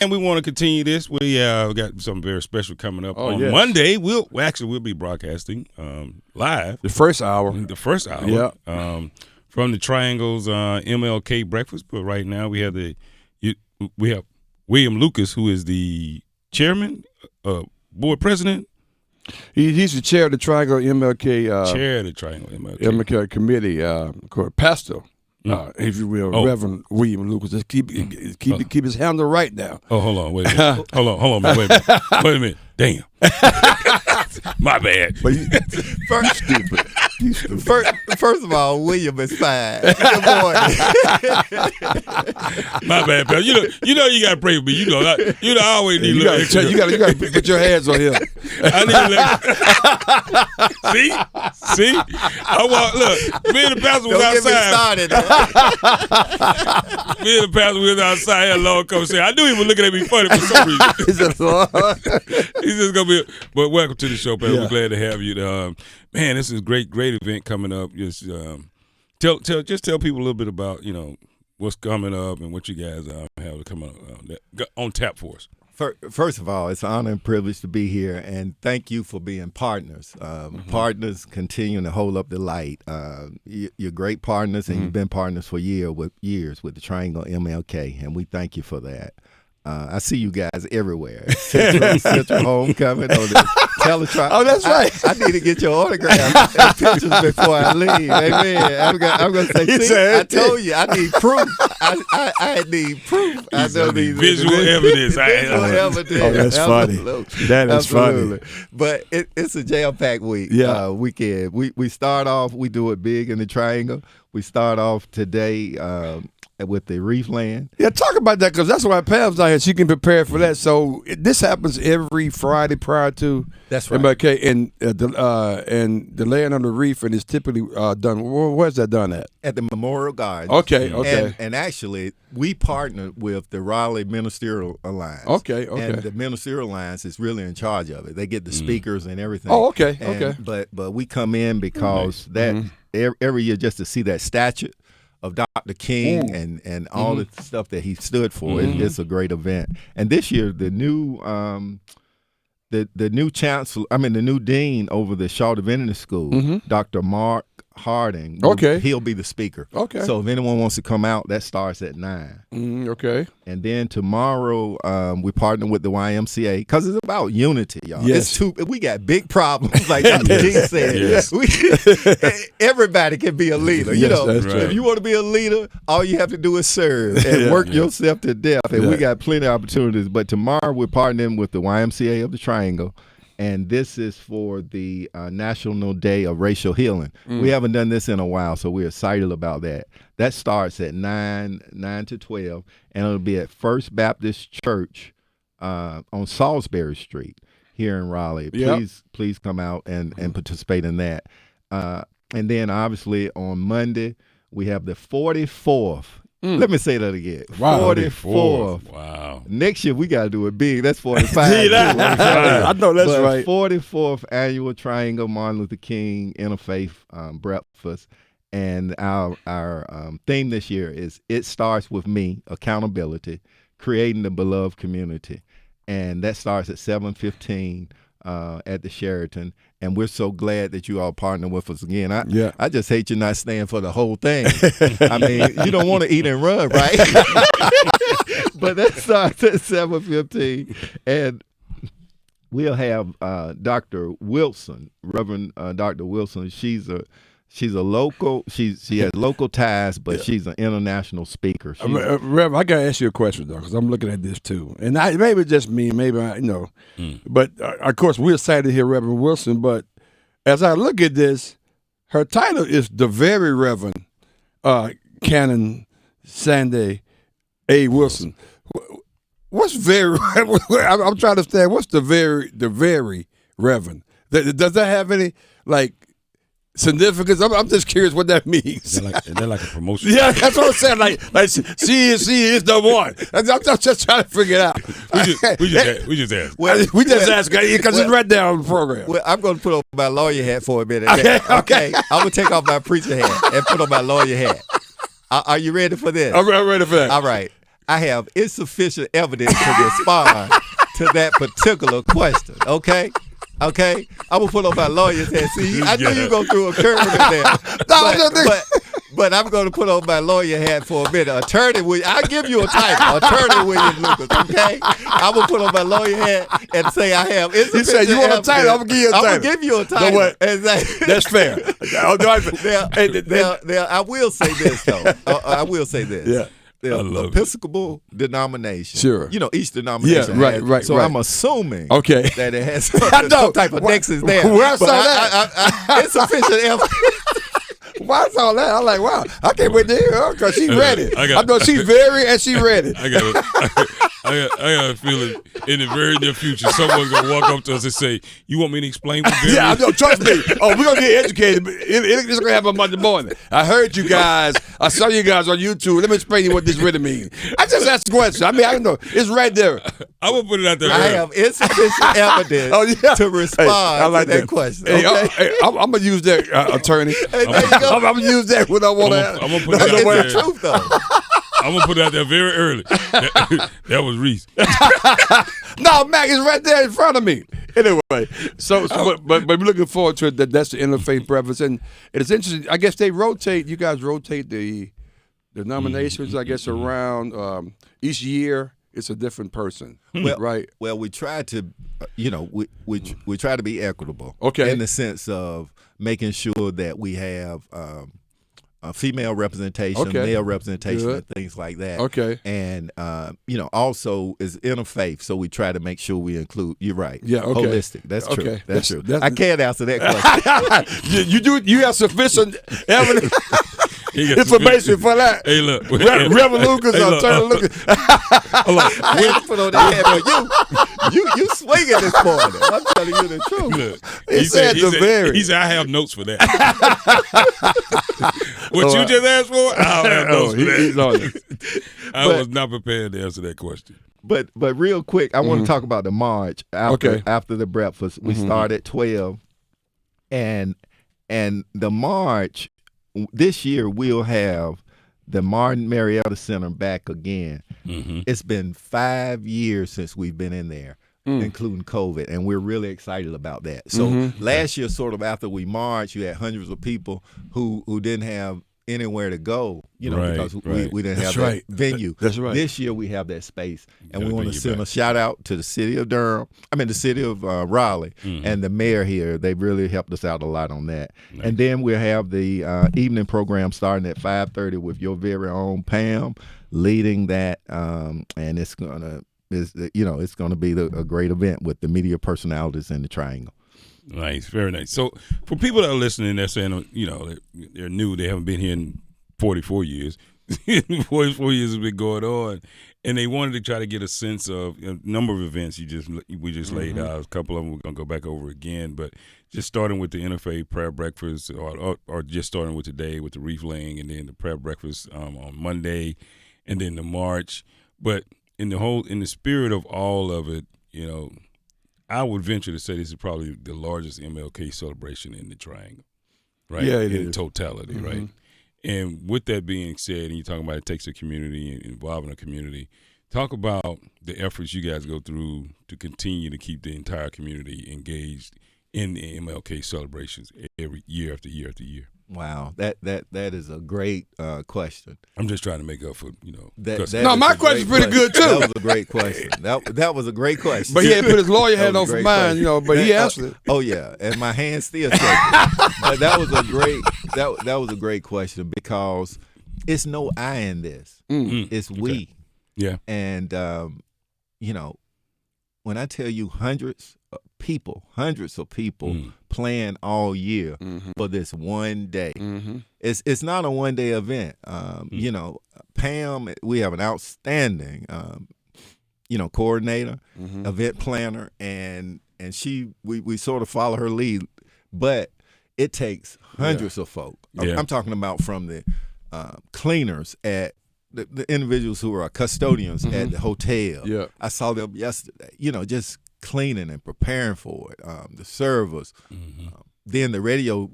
And we want to continue this. We got something very special coming up on yes. Monday. We'll be broadcasting live. The first hour. Yeah. From the Triangle's MLK Breakfast. But right now we have William Lucas, who is the chairman, board president. He's the chair of the Triangle MLK. Chair of the Triangle MLK. MLK committee. Pastor. If you will, Reverend William Lucas. Just keep his handle right now. Oh, hold on, wait a minute. hold on, wait a minute. Damn. My bad. But First of all, William is fine. Good morning. My bad, pal. You know you gotta pray for me. I always need a little extra. You gotta put your hands on him. I need a little. See. Look. Me and the pastor was outside. Me and the pastor was outside. Had a Lord come say, I knew he was looking at me funny for some reason. He's just gonna be. But welcome to the show, pal. We're glad to have you. Man, this is a great event coming up. Just tell people a little bit about what's coming up and what you guys have coming up on tap for us. First of all, it's an honor and privilege to be here, and thank you for being partners. Partners continuing to hold up the light. You're great partners, and you've been partners for years with the Triangle MLK, and we thank you for that. I see you guys everywhere. Central Homecoming on the Teletron. Oh, that's right. I need to get your autograph and pictures before I leave. Amen. I'm going to say, I told you, I need proof. I need proof. I know these visual evidence. Visual evidence. Oh, that's Absolutely. funny. That is Absolutely. funny. But it's a jam-packed weekend. We start off, we do it big in the Triangle. We start off today with the Reefland. Yeah, talk about that, because that's why Pam's out here. She can prepare for that. So this happens every Friday prior to MLK, and the laying on the reef, and it's typically done. Where's that done at? At the Memorial Gardens. Okay. And actually, we partnered with the Raleigh Ministerial Alliance. Okay. And the Ministerial Alliance is really in charge of it. They get the speakers and everything. Oh, okay. But we come in because every year, just to see that statue of Dr. King and all the stuff that he stood for. It's a great event. And this year, the new chancellor, the new dean over the Shaw Divinity School, Dr. Mark Harding. He'll be the speaker. Okay. So if anyone wants to come out, that starts at 9. Okay. And then tomorrow, we partner with the YMCA because it's about unity, y'all. Yes. We got big problems, like Dr. King said. Yes. Everybody can be a leader. That's right. If you want to be a leader, all you have to do is serve and work yourself to death. And we got plenty of opportunities. But tomorrow, we're partnering with the YMCA of the Triangle. And this is for the National Day of Racial Healing. We haven't done this in a while, so we're excited about that. That starts at 9 to 12, and it'll be at First Baptist Church on Salisbury Street here in Raleigh. Please come out and participate in that. And then, obviously, on Monday, we have the 44th. Let me say that again. Wow. 44th. Wow. Next year, we got to do it big. That's 45. I know that's right. 44th annual Triangle Martin Luther King Interfaith Breakfast. And our theme this year is It Starts With Me, Accountability, Creating the Beloved Community. And that starts at 7:15 at the Sheraton. And we're so glad that you all partner with us again. I just hate you not staying for the whole thing. I mean, you don't want to eat and run, right? But that starts at 7:15. And we'll have Dr. Wilson, Reverend Dr. Wilson. She's a local. She has local ties, but she's an international speaker. Reverend, I gotta ask you a question though, because I'm looking at this too, and maybe just me, maybe but of course we're excited to hear Reverend Wilson. But as I look at this, her title is the Very Reverend Canon Sandy A. Wilson. What's very? I'm trying to understand. What's the very Reverend? Does that have any significance? I'm just curious what that means. Is that like a promotion? Yeah, that's what I'm saying. Like she is the one. I'm just trying to figure it out. We just asked. We just ask because it's right there on the program. Well, I'm going to put on my lawyer hat for a minute. Okay. I'm going to take off my preacher hat and put on my lawyer hat. Are you ready for this? I'm ready for that. All right. I have insufficient evidence to respond to that particular question. Okay? I'm gonna put on my lawyer's hat. See, I knew you were gonna throw a curve in there. But I'm gonna put on my lawyer hat for a minute. I'll give you a title, Attorney William Lucas. Okay, I'm gonna put on my lawyer hat and say I have. You said you want a title? I'm gonna give you a title. I'm gonna give you a title. No, what? That's fair. Now, I will say this though. I will say this. Yeah. The Episcopal denomination. Sure. Each denomination. Yeah, right. So I'm assuming that it has some type of nexus there. Where I saw that. Insufficient evidence. Why I saw that, I'm like, wow, I can't wait to hear her because she ready. I know she's she ready. I got a feeling in the very near future someone's gonna walk up to us and say, "You want me to explain what Barry?" Yeah, I know. Trust me. Oh, we're gonna get educated. It's gonna happen Monday morning. I heard you guys. I saw you guys on YouTube. Let me explain to you what this really means. I just asked a question. I mean, I know it's right there. I'm gonna put it out there. I have insufficient evidence to respond to that question. Okay? I'm gonna use that, attorney. I'm gonna use that when I want to. I'm gonna put it out there. It's the truth, though. I'm gonna put it out there very early. That was Reese. No, Mac is right there in front of me. Anyway, but we're looking forward to it. That's the Interfaith Breakfast, and it's interesting. I guess they rotate. You guys rotate the nominations. I guess around each year. It's a different person, right? Well, we try to, we try to be equitable. Okay. In the sense of making sure that we have female representation, male representation, and things like that. Okay. And also is interfaith, so we try to make sure we include. You're right. Yeah. Okay. Holistic. That's true. Okay. That's true. I can't answer that question. You have sufficient evidence. Information for that. Hey, look. Reverend Lucas or Turner Lucas. Put on that hat, you swinging this morning. I'm telling you the truth. Look, he said, I have notes for that. What you just asked for? I don't have notes for that. I was not prepared to answer that question. But real quick, I want to talk about the march after the breakfast. We start at 12, and the march this year we'll have the Martin Marietta Center back again. It's been 5 years since we've been in there, including COVID, and we're really excited about that. So last year, sort of after we marched, you had hundreds of people who didn't have anywhere to go, because we didn't have that venue. That's right. This year we have that space, and we want to send a shout out to the city of the city of Raleigh, and the mayor here. They really helped us out a lot on that. Nice. And then we'll have the evening program starting at 5:30 with your very own Pam leading that, and it's gonna be a great event with the media personalities in the Triangle. Nice, very nice. So for people that are listening, they're saying, they're new, they haven't been here in 44 years. 44 years has been going on, and they wanted to try to get a sense of a number of events we just laid out. A couple of them we're gonna go back over again, but just starting with the Interfaith Prayer Breakfast, or just starting with today with the wreath laying, and then the prayer breakfast on Monday, and then the march. But in the spirit of all of it, I would venture to say this is probably the largest MLK celebration in the Triangle, right? Yeah, in totality, right? And with that being said, and you're talking about it takes a community and involving a community, talk about the efforts you guys go through to continue to keep the entire community engaged in the MLK celebrations every year after year after year. Wow, that is a great question. I'm just trying to make up for my question's pretty good too. That was a great question. That was a great question. But he had put his lawyer hat on for mine, but he answered it. Oh yeah, and my hands still shaking. But that was a great question because it's no I in this. It's we. Yeah. And when I tell you hundreds of people plan all year for this one day. It's not a one day event. Pam, we have an outstanding coordinator, event planner, and we sort of follow her lead, but it takes hundreds of folk. Yeah. I'm talking about from the cleaners at the individuals who are custodians at the hotel. Yeah. I saw them yesterday, just cleaning and preparing for it. The servers, then the radio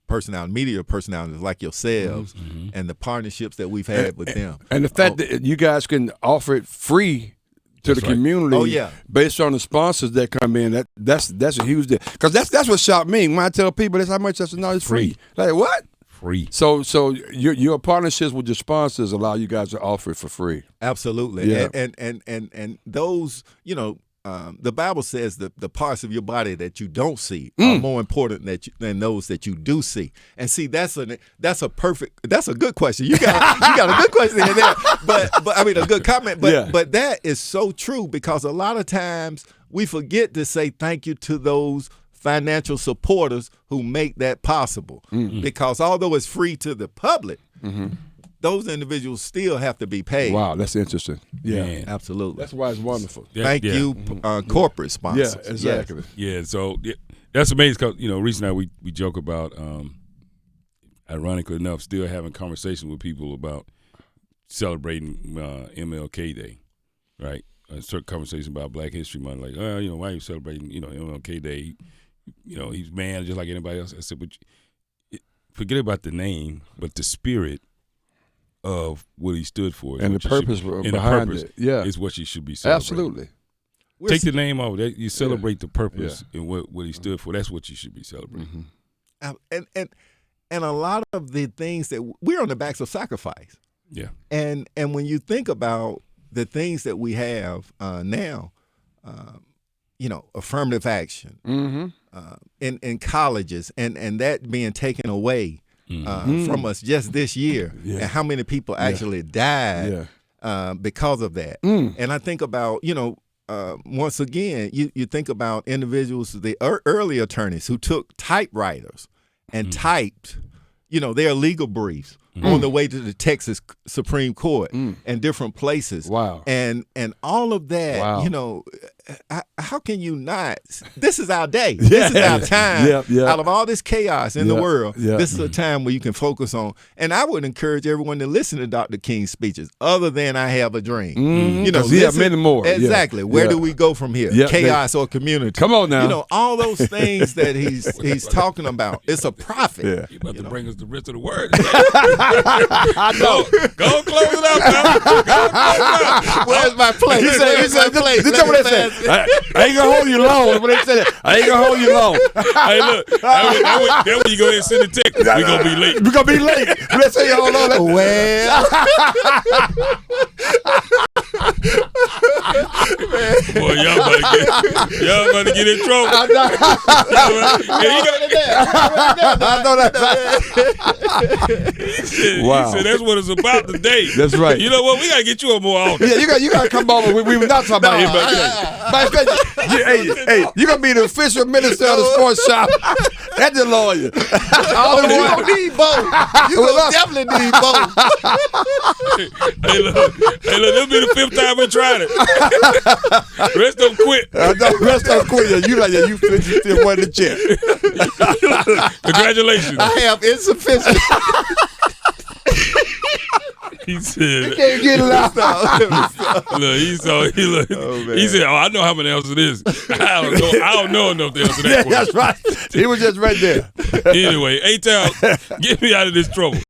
personality, media personalities like yourselves, and the partnerships that we've had with them. And the fact that you guys can offer it free to the community, based on the sponsors that come in, that's a huge deal. Because that's what shocked me when I tell people that's how much. I said, no, it's free. Like what? Free. So your partnerships with your sponsors allow you guys to offer it for free. Absolutely. Yeah. And those, the Bible says that the parts of your body that you don't see are more important than those that you do see. And see, that's a good question. You got a good question in there, but I mean a good comment. But that is so true, because a lot of times we forget to say thank you to those financial supporters who make that possible. Because although it's free to the public, those individuals still have to be paid. Wow, that's interesting. Yeah, Man. Absolutely. that's why it's wonderful. Thank you, corporate sponsors. Yeah, exactly. Yeah, so that's amazing because, recently we joke about, ironically enough, still having conversations with people about celebrating MLK Day, right? Certain conversation about Black History Month, like, why are you celebrating, MLK Day? He's man just like anybody else. I said, but forget about the name, but the spirit of what he stood for And the purpose behind it. Yeah. is what you should be celebrating. Absolutely. Take the name off. You celebrate the purpose and what he stood for. That's what you should be celebrating. And a lot of the things that we're on the backs of sacrifice. Yeah. And when you think about the things that we have now, affirmative action in colleges, and that being taken away from us just this year, and how many people actually died because of that. And I think about, once again, you think about individuals, the early attorneys who took typewriters and typed, their legal briefs on the way to the Texas Supreme Court and different places. Wow. And all of that, how can you not? This is our day. This is our time. Out of all this chaos in the world, this is a time where you can focus on. And I would encourage everyone to listen to Dr. King's speeches, other than I Have a Dream. Many more. Exactly. Where do we go from here? Chaos or community? Come on now. All those things that he's talking about. It's a prophet. You about to bring us the rest of the word. I know. Go close it up, man. Go close it up. Where's my plate? He said, I ain't gonna hold you long. When they said it, I ain't gonna hold you long. Hey, look, that when you go ahead and send the text, we gonna be late. We're gonna be late. Let's say hold on. Boy, y'all about to get in trouble. I know that. Wow. He said that's what it's about today. That's right. You know what? We gotta get you on more often. Yeah, you gotta come over. We were not talking about him. Hey, you gonna be the official minister of the sports shop and the lawyer. All in one. You need both. You gonna definitely need both. Hey, look, this be the 5th time we tried it. Rest of them quit. Rest of them quit. You still won the chair. Congratulations. I have insufficient. He said, you can't get it out. Look, he said, I know how many else it is. I don't know enough to answer that question. That's right. He was just right there. Anyway, A-Town, get me out of this trouble.